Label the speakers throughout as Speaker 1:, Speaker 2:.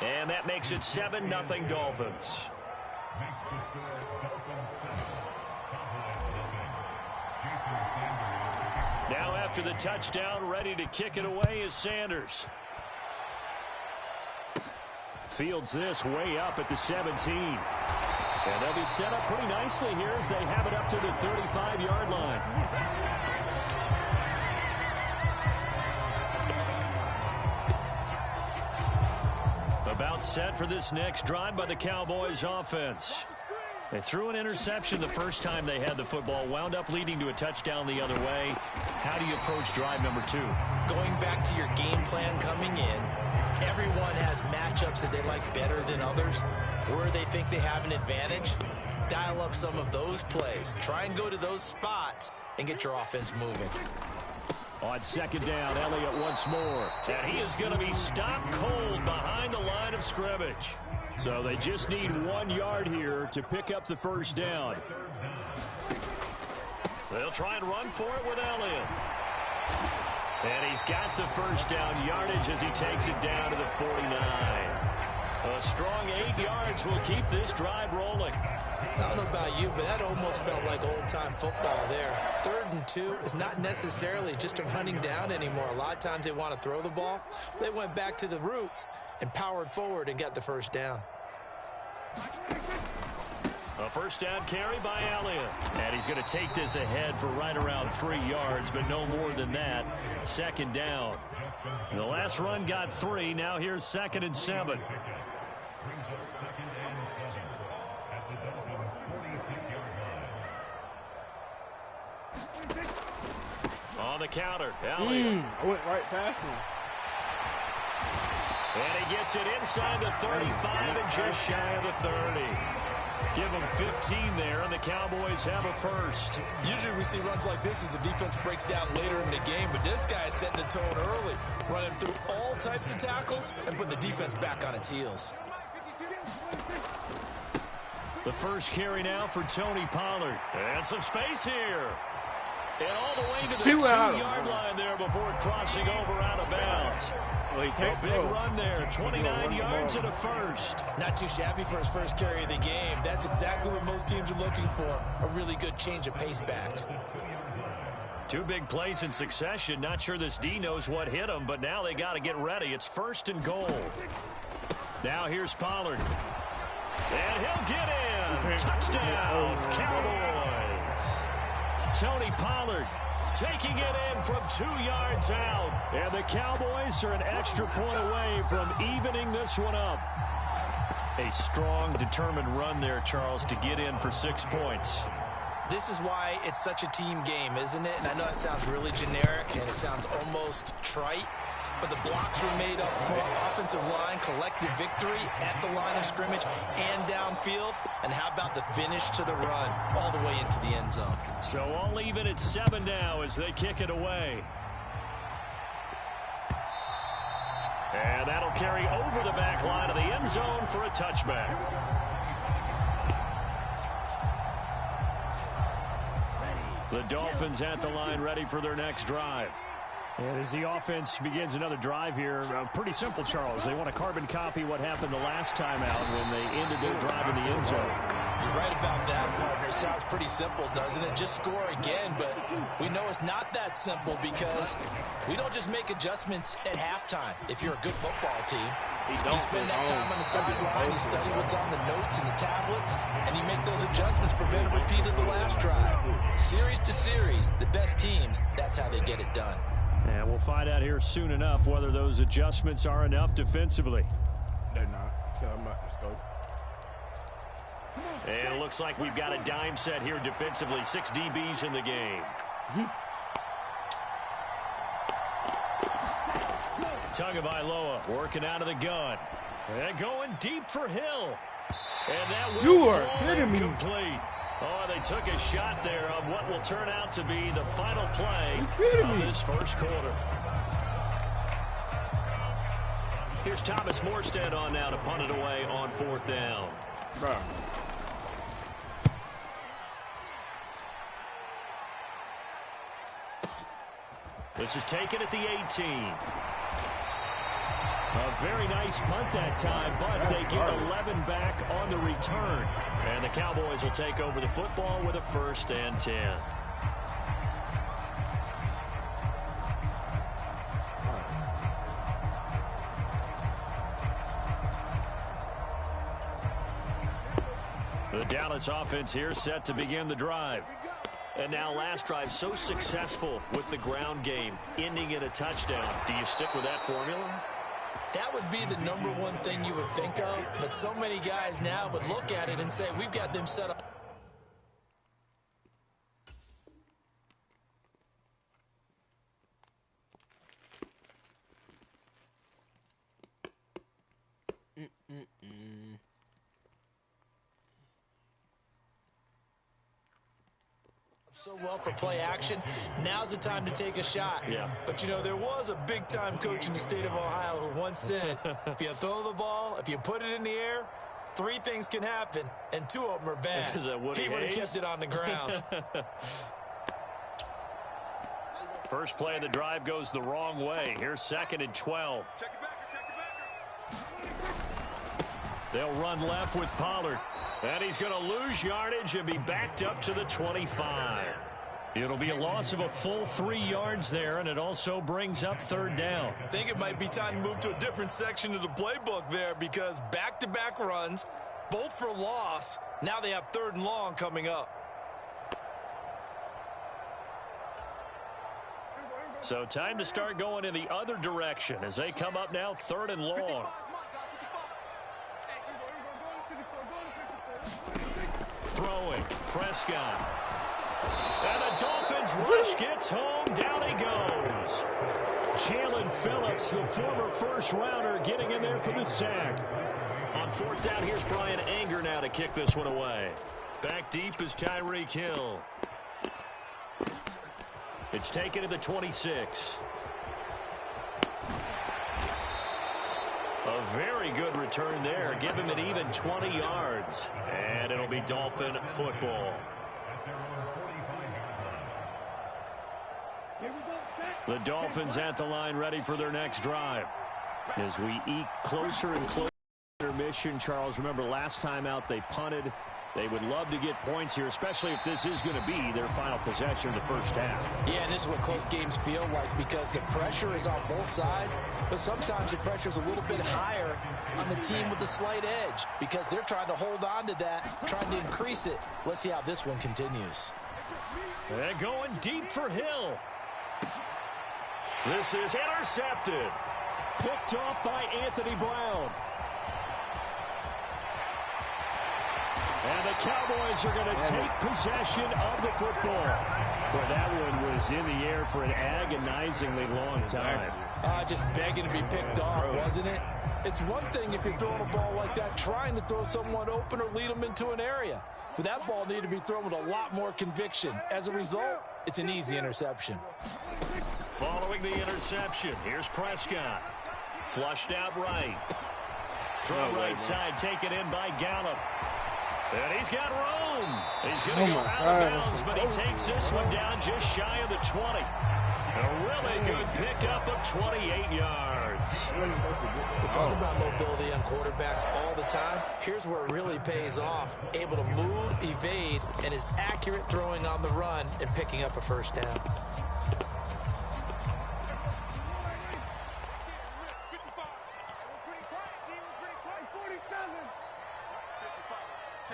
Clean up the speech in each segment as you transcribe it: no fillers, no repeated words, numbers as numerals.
Speaker 1: And that makes it 7-0 Dolphins. Now after the touchdown, ready to kick it away is Sanders. Fields this way up at the 17. And they'll be set up pretty nicely here as they have it up to the 35-yard line. About set for this next drive by the Cowboys offense. They threw an interception the first time they had the football, wound up leading to a touchdown the other way. How do you approach drive number 2?
Speaker 2: Going back to your game plan coming in, everyone has matchups that they like better than others, where they think they have an advantage. Dial up some of those plays. Try and go to those spots and get your offense moving.
Speaker 1: On second down, Elliott once more. And he is going to be stopped cold behind the line of scrimmage. So they just need 1 yard here to pick up the first down. They'll try and run for it with Elliott. And he's got the first down yardage as he takes it down to the 49. A strong 8 yards will keep this drive rolling.
Speaker 2: I don't know about you, but that almost felt like old-time football there. 3rd and 2 is not necessarily just a running down anymore. A lot of times they want to throw the ball. They went back to the roots and powered forward and got the first down.
Speaker 1: A first down carry by Elliott. And he's going to take this ahead for right around 3 yards, but no more than that. Second down. The last run got 3. Now here's 2nd and 7. On the counter, Elliott.
Speaker 3: I went right past him.
Speaker 1: And he gets it inside the 35 and just shy of the 30. Give him 15 there, and the Cowboys have a first.
Speaker 2: Usually we see runs like this as the defense breaks down later in the game, but this guy is setting the tone early, running through all types of tackles and putting the defense back on its heels.
Speaker 1: The first carry now for Tony Pollard. And some space here. And all the way to the 2-yard line there before crossing over out of bounds. A big run there, 29 yards and a first.
Speaker 2: Not too shabby for his first carry of the game. That's exactly what most teams are looking for, a really good change of pace back.
Speaker 1: 2 big plays in succession. Not sure this D knows what hit him, but now they got to get ready. It's 1st and goal. Now here's Pollard. And he'll get in. Touchdown, Cowboys. Tony Pollard taking it in from 2 yards out. And the Cowboys are an extra point away from evening this one up. A strong, determined run there, Charles, to get in for 6 points.
Speaker 2: This is why it's such a team game, isn't it? And I know it sounds really generic and it sounds almost trite, but the blocks were made up for offensive line, collective victory at the line of scrimmage and downfield. And how about the finish to the run all the way into the end zone?
Speaker 1: So all even at 7 now as they kick it away. And that'll carry over the back line of the end zone for a touchback. The Dolphins at the line ready for their next drive. And as the offense begins another drive here, pretty simple, Charles. They want to carbon copy what happened the last time out when they ended their drive in the end zone.
Speaker 2: You're right about that, partner. Sounds pretty simple, doesn't it? Just score again, but we know it's not that simple because we don't just make adjustments at halftime. If you're a good football team, you spend that time on the sideline, you study what's on the notes and the tablets, and you make those adjustments, prevent a repeat of the last drive. Series to series, the best teams, that's how they get it done.
Speaker 1: And we'll find out here soon enough whether those adjustments are enough defensively.
Speaker 3: They're not. Let's go.
Speaker 1: And it looks like we've got a dime set here defensively. 6 DBs in the game. Tagovailoa working out of the gun. And going deep for Hill. And that will fall incomplete. Oh, they took a shot there on what will turn out to be the final play of this first quarter. Here's Thomas Morstead on now to punt it away on 4th down.
Speaker 3: Bro.
Speaker 1: This is taken at the 18. A very nice punt that time, but they get 11 back on the return. And the Cowboys will take over the football with a 1st and 10. The Dallas offense here set to begin the drive. And now last drive so successful with the ground game, ending in a touchdown. Do you stick with that formula?
Speaker 2: That would be the #1 thing you would think of, but so many guys now would look at it and say, we've got them set up. So well for play action. Now's the time to take a shot.
Speaker 1: Yeah.
Speaker 2: But, you know, there was a big-time coach in the state of Ohio who once said, if you throw the ball, if you put it in the air, 3 things can happen, and 2 of them are bad.
Speaker 1: Is that Woody
Speaker 2: he would have
Speaker 1: Hayes?
Speaker 2: kept it on the ground.
Speaker 1: First play of the drive goes the wrong way. Here's 2nd and 12. They'll run left with Pollard. And he's going to lose yardage and be backed up to the 25. It'll be a loss of a full 3 yards there, and it also brings up 3rd down.
Speaker 2: I think it might be time to move to a different section of the playbook there because back-to-back runs, both for loss. Now they have 3rd and long coming up.
Speaker 1: So time to start going in the other direction as they come up now 3rd and long. Throwing, Prescott. And the Dolphins rush gets home. Down he goes. Jalen Phillips, the former first-rounder, getting in there for the sack. On 4th down, here's Brian Anger now to kick this one away. Back deep is Tyreek Hill. It's taken to the 26. A very good return there. Give him an even 20 yards. And it'll be Dolphin football. The Dolphins at the line ready for their next drive. As we eke closer and closer to their mission, Charles, remember last time out they punted. They would love to get points here, especially if this is going to be their final possession of the first half.
Speaker 2: Yeah, and this is what close games feel like because the pressure is on both sides, but sometimes the pressure is a little bit higher on the team with the slight edge because they're trying to hold on to that, trying to increase it. Let's see how this one continues.
Speaker 1: And going deep for Hill. This is intercepted. Picked off by Anthony Brown. And the Cowboys are going to take possession of the football. Well, that one was in the air for an agonizingly long time.
Speaker 2: Just begging to be picked off, wasn't it? It's one thing if you're throwing a ball like that, trying to throw someone open or lead them into an area. But that ball needed to be thrown with a lot more conviction. As a result, it's an easy interception.
Speaker 1: Following the interception, here's Prescott. Flushed out right. Throw right side, taken in by Gallup. And he's got room. He's going to go out of bounds, but he takes this one down just shy of the 20. A really good pickup of 28 yards.
Speaker 2: We talk about mobility on quarterbacks all the time. Here's where it really pays off. Able to move, evade, and is accurate throwing on the run and picking up a first down.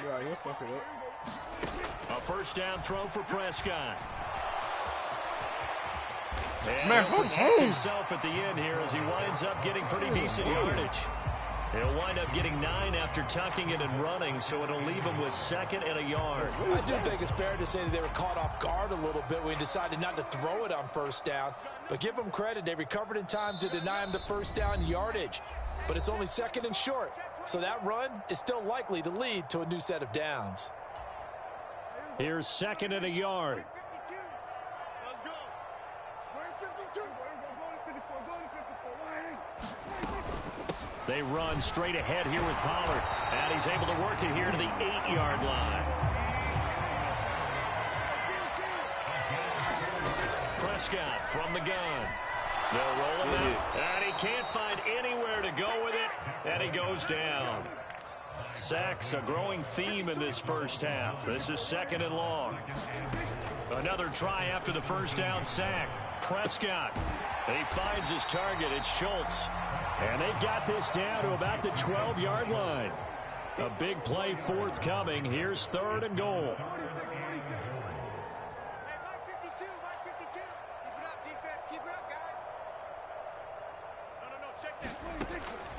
Speaker 3: Yeah, you'll fuck it up.
Speaker 1: A first down throw for Prescott. And
Speaker 3: Man,
Speaker 1: he'll protect himself at the end here as he winds up getting pretty decent yardage. He'll wind up getting 9 after tucking it and running, so it'll leave him with 2nd and a yard.
Speaker 2: I do think it's fair to say that they were caught off guard a little bit when he decided not to throw it on first down. But give them credit. They recovered in time to deny him the first down yardage. But it's only 2nd and short. So that run is still likely to lead to a new set of downs.
Speaker 1: Here's 2nd and a yard.
Speaker 4: Let's go. Where's 52?
Speaker 1: They run straight ahead here with Pollard. And he's able to work it here to the 8-yard line. Prescott from the gun. They'll roll him out. And he can't find anywhere to And he goes down. Sacks a growing theme in this first half. This is 2nd and long. Another try after the first down sack. Prescott. He finds his target. It's Schultz. And they've got this down to about the 12-yard line. A big play forthcoming. Here's 3rd and goal.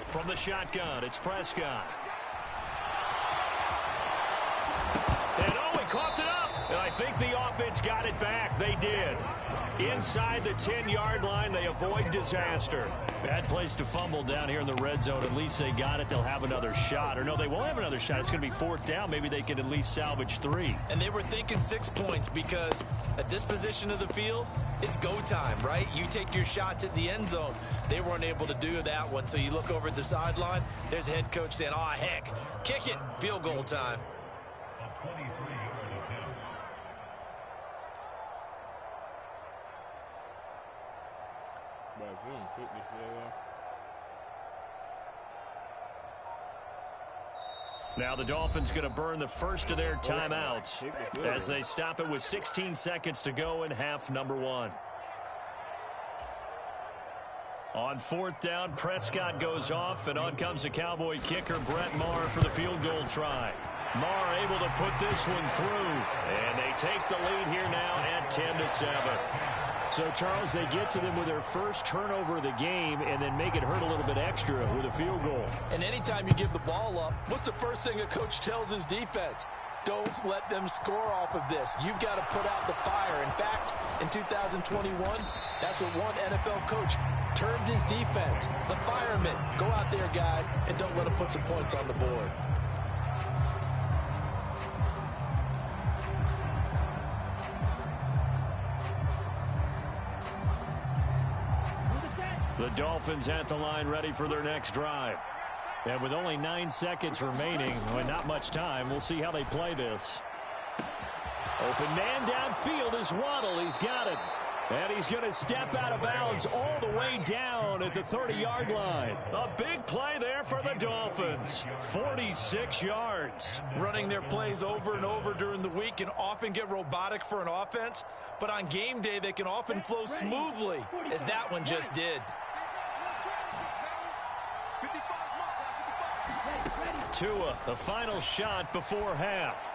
Speaker 1: From the shotgun, it's Prescott. And oh, he coughed it up. And I think the offense got it back. They did. Inside the 10-yard line, they avoid disaster. Bad place to fumble down here in the red zone. At least they got it. They'll have another shot. Or no, they won't have another shot. It's going to be 4th down. Maybe they could at least salvage 3.
Speaker 2: And they were thinking 6 points because at this position of the field, it's go time, right? You take your shots at the end zone. They weren't able to do that one. So you look over at the sideline. There's a head coach saying, oh, heck, kick it. Field goal time.
Speaker 1: Now the Dolphins going to burn the first of their timeouts as they stop it with 16 seconds to go in half number 1. On 4th down, Prescott goes off, and on comes the Cowboy kicker, Brett Maher, for the field goal try. Maher able to put this one through, and they take the lead here now at 10-7. So, Charles, they get to them with their first turnover of the game and then make it hurt a little bit extra with a field goal.
Speaker 2: And anytime you give the ball up, what's the first thing a coach tells his defense? Don't let them score off of this. You've got to put out the fire. In fact, in 2021, that's what one NFL coach termed his defense. The firemen. Go out there, guys, and don't let them put some points on the board.
Speaker 1: The Dolphins at the line ready for their next drive. And with only 9 seconds remaining, and not much time, we'll see how they play this. Open man downfield is Waddle. He's got it. And he's going to step out of bounds all the way down at the 30-yard line. A big play there for the Dolphins. 46 yards.
Speaker 2: Running their plays over and over during the week can often get robotic for an offense, but on game day they can often flow smoothly, as that one just did.
Speaker 1: Tua, the final shot before half.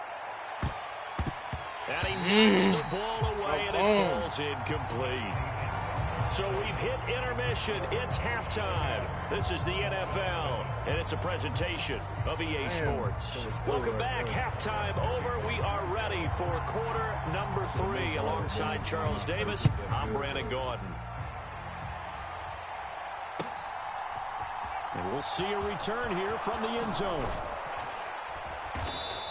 Speaker 1: And he knocks the ball away, and it falls incomplete. So we've hit intermission. It's halftime. This is the NFL, and it's a presentation of EA Sports. Welcome back. Halftime over. We are ready for quarter number 3. Alongside Charles Davis, I'm Brandon Gordon. And we'll see a return here from the end zone.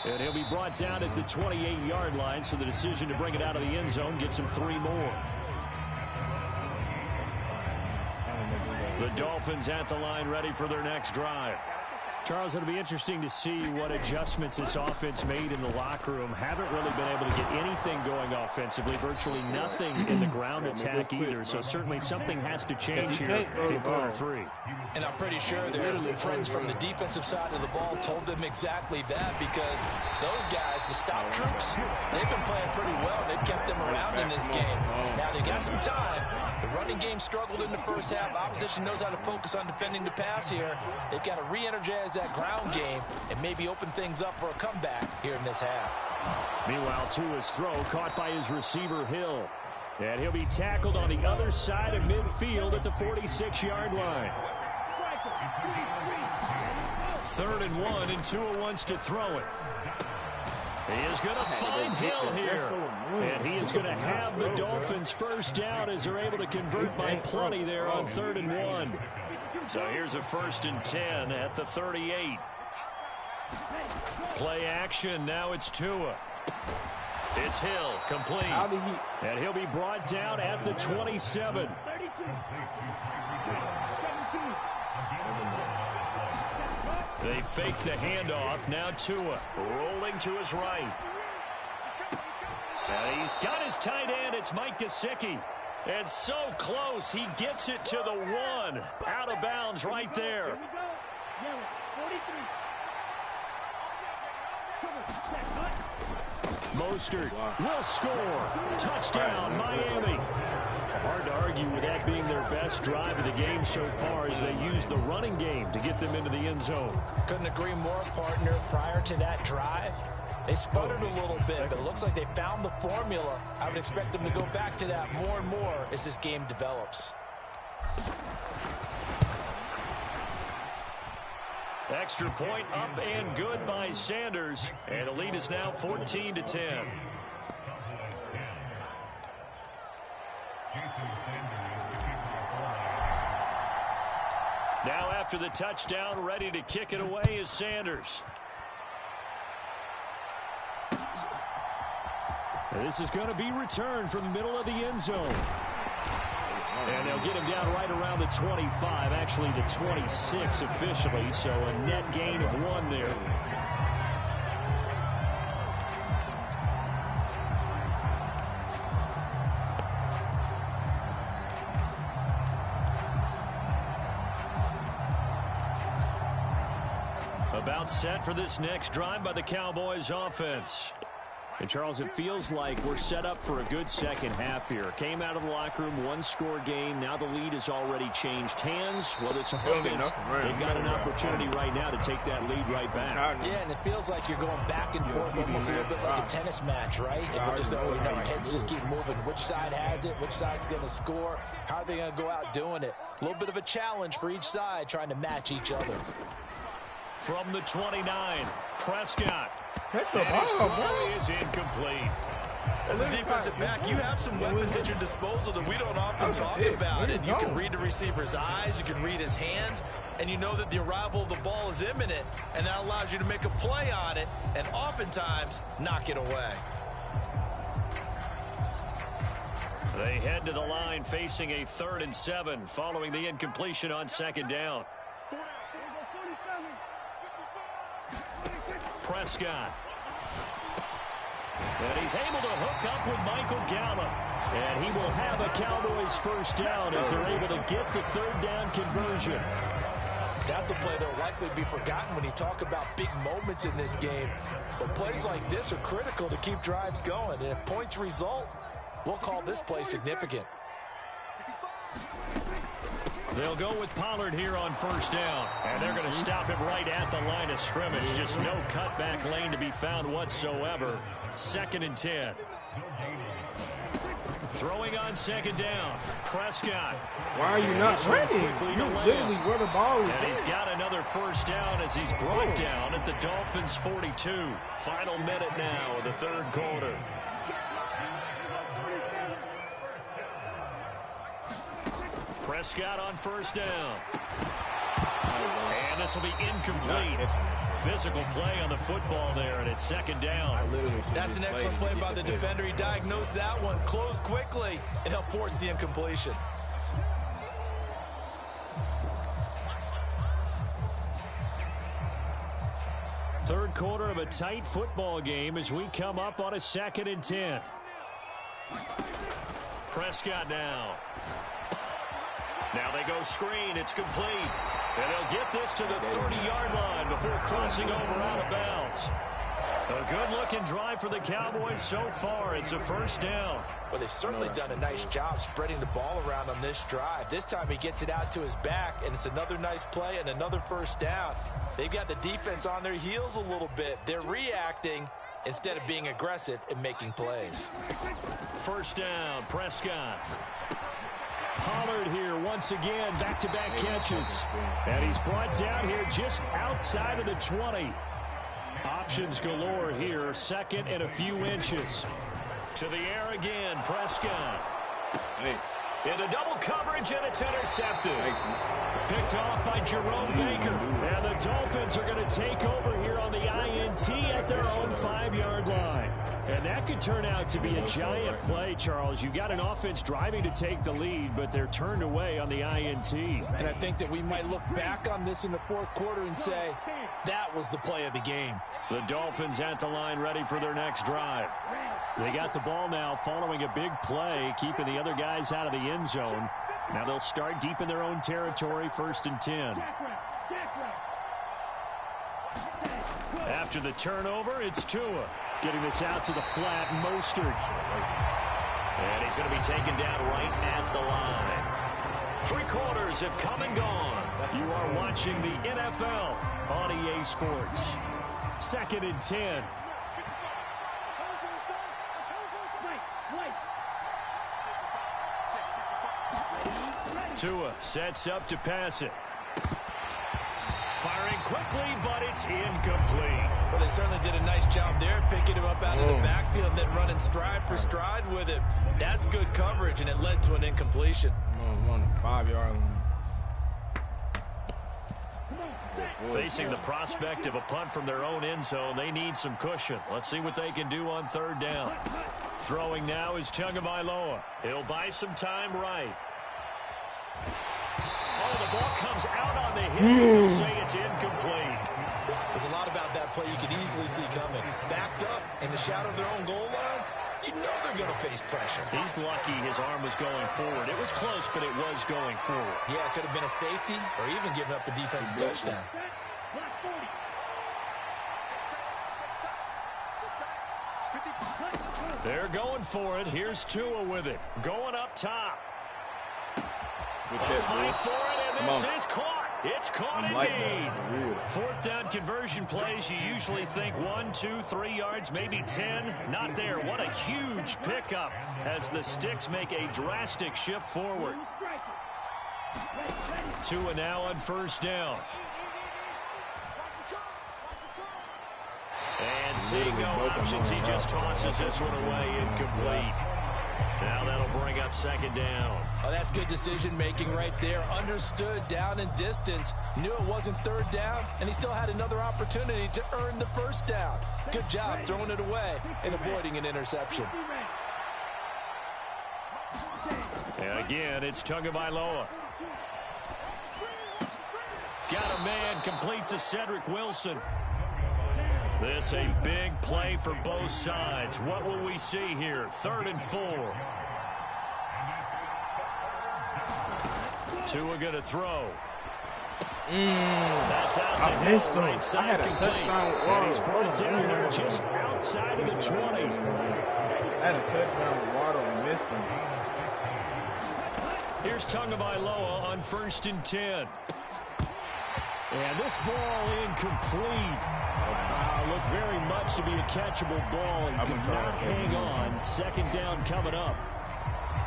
Speaker 1: And he'll be brought down at the 28-yard line, so the decision to bring it out of the end zone gets him 3 more. The Dolphins at the line ready for their next drive. Charles, it'll be interesting to see what adjustments this offense made in the locker room. Haven't really been able to get anything going offensively. Virtually nothing in the ground attack either. So certainly something has to change here in quarter 3.
Speaker 2: And I'm pretty sure their friends from the defensive side of the ball told them exactly that, because those guys, the stop troops, they've been playing pretty well. They've kept them around in this game. Now they got some time. The running game struggled in the first half. Opposition knows how to focus on defending the pass here. They've got to re-energize that ground game and maybe open things up for a comeback here in this half.
Speaker 1: Meanwhile, Tua's throw caught by his receiver, Hill. And he'll be tackled on the other side of midfield at the 46-yard line. 3rd and 1, and Tua wants to throw it. He is going to find Hill here. And he is going to have the Dolphins first down as they're able to convert by plenty there on 3rd and 1. So here's a 1st and 10 at the 38. Play action. Now it's Tua. It's Hill, complete. And he'll be brought down at the 27. They fake the handoff. Now Tua rolling to his right. And he's got his tight end. It's Mike Gesicki. And so close, he gets it to the 1. Out of bounds right there. Mostert will score. Touchdown, Miami. Hard to argue with that being their best drive of the game so far as they use the running game to get them into the end zone.
Speaker 2: Couldn't agree more, partner. Prior to that drive, they sputtered a little bit, but it looks like they found the formula. I would expect them to go back to that more and more as this game develops.
Speaker 1: Extra point up and good by Sanders. And the lead is now 14-10. Now after the touchdown, ready to kick it away is Sanders. And this is going to be returned from the middle of the end zone. And they'll get him down right around the 25, actually the 26 officially, so a net gain of 1 there. About set for this next drive by the Cowboys offense. And, Charles, it feels like we're set up for a good second half here. Came out of the locker room, one-score game. Now the lead has already changed hands. Well, this offense, they've got an opportunity right now to take that lead right back.
Speaker 2: Yeah, and it feels like you're going back and forth almost a little bit like a tennis match, right? And we're just, our heads just keep moving. Which side has it? Which side's going to score? How are they going to go out doing it? A little bit of a challenge for each side trying to match each other.
Speaker 1: From the 29, Prescott.
Speaker 3: Hit the ball,
Speaker 1: is incomplete.
Speaker 5: As a defensive back, you have some weapons at your disposal that we don't often talk about. And you can read the receiver's eyes, you can read his hands, and you know that the arrival of the ball is imminent, and that allows you to make a play on it and oftentimes knock it away.
Speaker 1: They head to the line facing a 3rd and 7 following the incompletion on 2nd down. Prescott. And he's able to hook up with Michael Gallup. And he will have a Cowboys first down as they're able to get the 3rd down conversion.
Speaker 2: That's a play that will likely be forgotten when you talk about big moments in this game. But plays like this are critical to keep drives going. And if points result, we'll call this play significant.
Speaker 1: They'll go with Pollard here on 1st down. And they're going to stop him right at the line of scrimmage. Just no cutback lane to be found whatsoever. 2nd and 10. Throwing on 2nd down. Prescott.
Speaker 3: Why are you not ready? You literally where the ball is.
Speaker 1: And he's got another first down as he's brought down at the Dolphins' 42. Final minute now of the 3rd quarter. Prescott on 1st down. And this will be incomplete. Physical play on the football there, and it's 2nd down.
Speaker 5: That's an excellent play by the defender. He diagnosed that one, closed quickly, and helped force the incompletion.
Speaker 1: Third quarter of a tight football game as we come up on a 2nd and 10. Prescott now. Now they go screen. It's complete. And they'll get this to the 30-yard line before crossing over out of bounds. A good-looking drive for the Cowboys so far. It's a 1st down.
Speaker 2: Well, they've certainly done a nice job spreading the ball around on this drive. This time he gets it out to his back, and it's another nice play and another 1st down. They've got the defense on their heels a little bit. They're reacting instead of being aggressive and making plays.
Speaker 1: 1st down, Prescott. Pollard here once again, back-to-back catches. And he's brought down here just outside of the 20. Options galore here, 2nd and a few inches. To the air again, Prescott. Into double coverage, and it's intercepted. Picked off by Jerome Baker. And the Dolphins are going to take over here on the INT at their own 5-yard line. And that could turn out to be a giant play, Charles. You got an offense driving to take the lead, but they're turned away on the INT.
Speaker 2: And I think that we might look back on this in the 4th quarter and say, that was the play of the game.
Speaker 1: The Dolphins at the line ready for their next drive. They got the ball now following a big play, keeping the other guys out of the end zone. Now they'll start deep in their own territory, 1st and 10. After the turnover, it's Tua. Getting this out to the flat, Mostert. And he's going to be taken down right at the line. 3 quarters have come and gone. You are watching the NFL on EA Sports. 2nd and 10. Tua sets up to pass it. Firing quickly, but it's incomplete.
Speaker 5: Well, they certainly did a nice job there, picking him up out of the backfield and then running stride for stride with him. That's good coverage, and it led to an incompletion.
Speaker 3: On the 5-yard line.
Speaker 1: Facing the prospect of a punt from their own end zone, they need some cushion. Let's see what they can do on 3rd down. Throwing now is Tagovailoa. He'll buy some time right. Oh, the ball comes out on the hit. They'll say it's incomplete.
Speaker 5: There's a lot about that play you could easily see coming. Backed up in the shadow of their own goal line, you know they're going to face pressure.
Speaker 1: He's lucky his arm was going forward. It was close, but it was going forward.
Speaker 5: Yeah, it could have been a safety or even giving up a defensive touchdown.
Speaker 1: They're going for it. Here's Tua with it. Going up top. Fight for it, and this is caught. It's caught indeed. 4th down conversion plays, you usually think 1, 2, 3 yards, maybe 10. Not there. What a huge pickup as the Sticks make a drastic shift forward. Tua now on 1st down. And seeing no options, he just tosses this one away incomplete. Now that'll bring up 2nd down.
Speaker 5: Oh, that's good decision-making right there. Understood down and distance. Knew it wasn't 3rd down, and he still had another opportunity to earn the 1st down. Good job throwing it away and avoiding an interception.
Speaker 1: And again, it's Tagovailoa. Got a man complete to Cedric Wilson. This a big play for both sides. What will we see here? 3rd and 4. Tua going to throw. That's out to
Speaker 3: I missed him.
Speaker 1: right side.
Speaker 3: I had a touchdown with Waddle.
Speaker 1: And he's brought down there just outside of the 20.
Speaker 3: I had a touchdown with Waddle and missed him.
Speaker 1: Here's Tagovailoa on 1st and 10. And this ball incomplete. Looked very much to be a catchable ball and could not hang on. 2nd down coming up.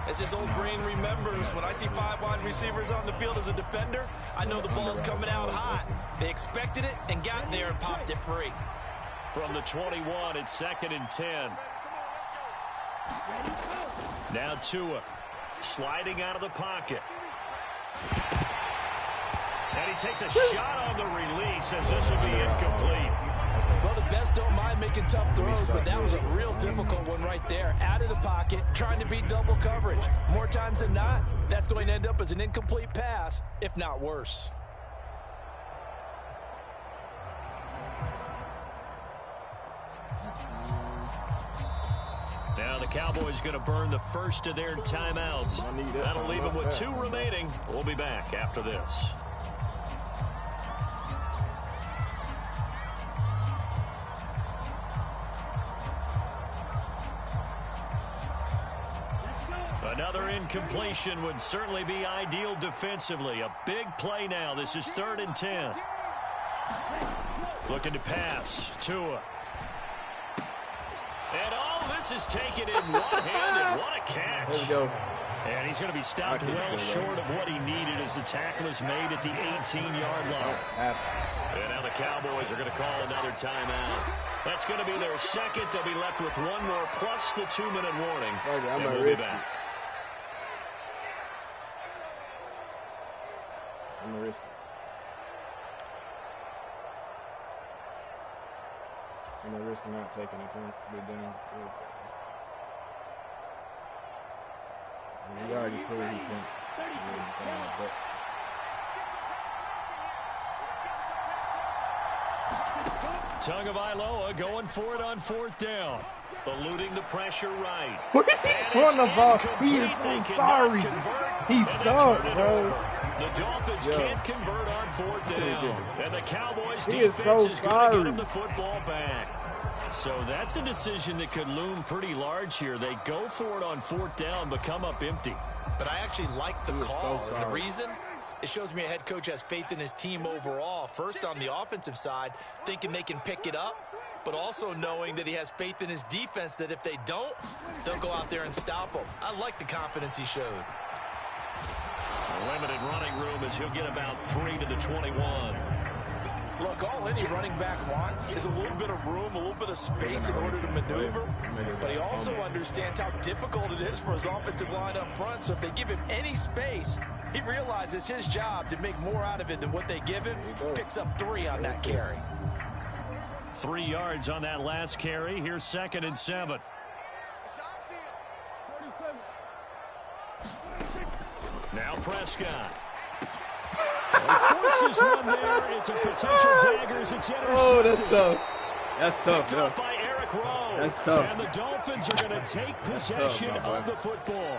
Speaker 5: As his old brain remembers, when I see 5 wide receivers on the field as a defender, I know the ball's coming out hot. They expected it and got there and popped it free.
Speaker 1: From the 21, it's 2nd and 10. Now Tua sliding out of the pocket. And he takes a shot on the release as this will be incomplete.
Speaker 5: Well, the best don't mind making tough throws, but that was a real difficult one right there. Out of the pocket, trying to beat double coverage. More times than not, that's going to end up as an incomplete pass, if not worse.
Speaker 1: Now the Cowboys going to burn the first of their timeouts. That'll leave them with 2 remaining. We'll be back after this. Another incompletion would certainly be ideal defensively. A big play now. This is 3rd and 10. Looking to pass. Tua. And this is taken in one-handed. What a catch.
Speaker 3: There we go.
Speaker 1: And he's going to be stopped well short of what he needed as the tackle is made at the 18-yard line. And now the Cowboys are going to call another timeout. That's going to be their 2nd. They'll be left with 1 more plus the 2-minute warning. And we'll be back.
Speaker 3: I'm going to risk it. I'm going to risk not taking it. We're done. We already proved he can't.
Speaker 1: Tagovailoa going for it on 4th down. Eluding the pressure right.
Speaker 3: What is he throwing the ball? He is so sorry. He sucks, bro.
Speaker 1: The Dolphins can't convert on 4th down. And the Cowboys
Speaker 3: He
Speaker 1: defense
Speaker 3: is
Speaker 1: is
Speaker 3: so
Speaker 1: going to get
Speaker 3: sorry.
Speaker 1: him the football back. So that's a decision that could loom pretty large here. They go for it on 4th down, but come up empty.
Speaker 5: But I actually like the call.
Speaker 3: so
Speaker 5: And the
Speaker 3: sorry.
Speaker 5: reason? It shows me a head coach has faith in his team overall. First on the offensive side, thinking they can pick it up, but also knowing that he has faith in his defense that if they don't, they'll go out there and stop them. I like the confidence he showed.
Speaker 1: Limited running room as he'll get about 3 to the 21.
Speaker 2: Look, all any running back wants is a little bit of room, a little bit of space in order to maneuver. But he also understands how difficult it is for his offensive line up front. So if they give him any space, he realizes his job to make more out of it than what they give him. Picks up 3 on that carry.
Speaker 1: 3 yards on that last carry. Here's 2nd and 7. Now Prescott. Forces one there. It's a potential daggers. It's intercepted.
Speaker 3: Oh, that's tough. That's tough,
Speaker 1: Picked
Speaker 3: bro.
Speaker 1: up by Eric Rowe.
Speaker 3: That's tough.
Speaker 1: And the Dolphins are going to take possession
Speaker 3: my boy.
Speaker 1: of the football.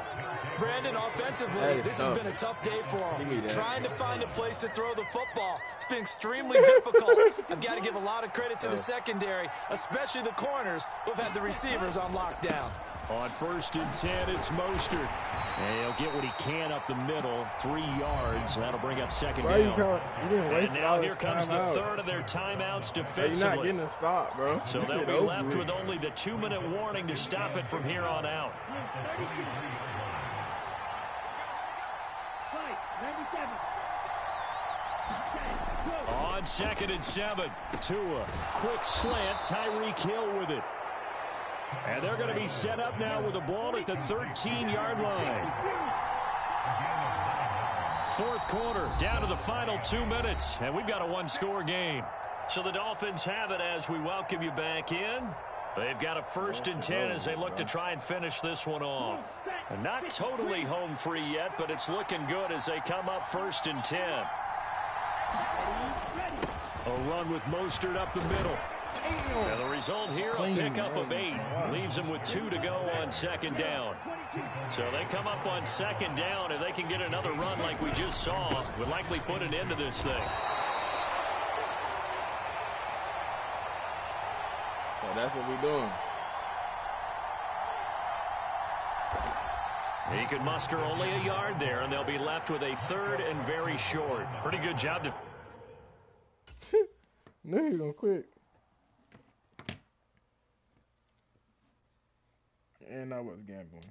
Speaker 5: Brandon, offensively,
Speaker 3: That is
Speaker 5: this
Speaker 3: tough.
Speaker 5: has been a tough day for
Speaker 3: Give me
Speaker 5: him.
Speaker 3: that.
Speaker 5: Trying to find a place to throw the football. It's been extremely difficult. I've got to give a lot of credit to the secondary, especially the corners who have had the receivers on lockdown.
Speaker 1: On 1st and 10, it's Mostert. And he'll get what he can up the middle, 3 yards. That'll bring up 2nd
Speaker 3: Why you
Speaker 1: down.
Speaker 3: can't? You didn't waste
Speaker 1: And
Speaker 3: all
Speaker 1: now
Speaker 3: this
Speaker 1: here comes the
Speaker 3: time out.
Speaker 1: 3rd of their timeouts
Speaker 3: You're
Speaker 1: defensively.
Speaker 3: not getting a stop, bro.
Speaker 1: So
Speaker 3: This
Speaker 1: they'll
Speaker 3: shit
Speaker 1: be
Speaker 3: over
Speaker 1: left
Speaker 3: with.
Speaker 1: with only the 2-minute warning to stop it from here on out. On 2nd and 7, Tua, quick slant, Tyreek Hill with it. And they're going to be set up now with the ball at the 13-yard line. 4th quarter, down to the final 2 minutes, and we've got a 1-score game. So the Dolphins have it as we welcome you back in. They've got a 1st and 10 as they look to try and finish this one off. And not totally home free yet, but it's looking good as they come up 1st and 10. A run with Mostert up the middle. And the result here, a pickup of 8. Leaves them with 2 to go on 2nd down. So they come up on 2nd down. If they can get another run like we just saw, would likely put an end to this thing.
Speaker 3: So that's what we're doing.
Speaker 1: He could muster only a yard there, and they'll be left with a 3rd and very short. Pretty good job to...
Speaker 3: Knew he was gonna quit. And I was gambling.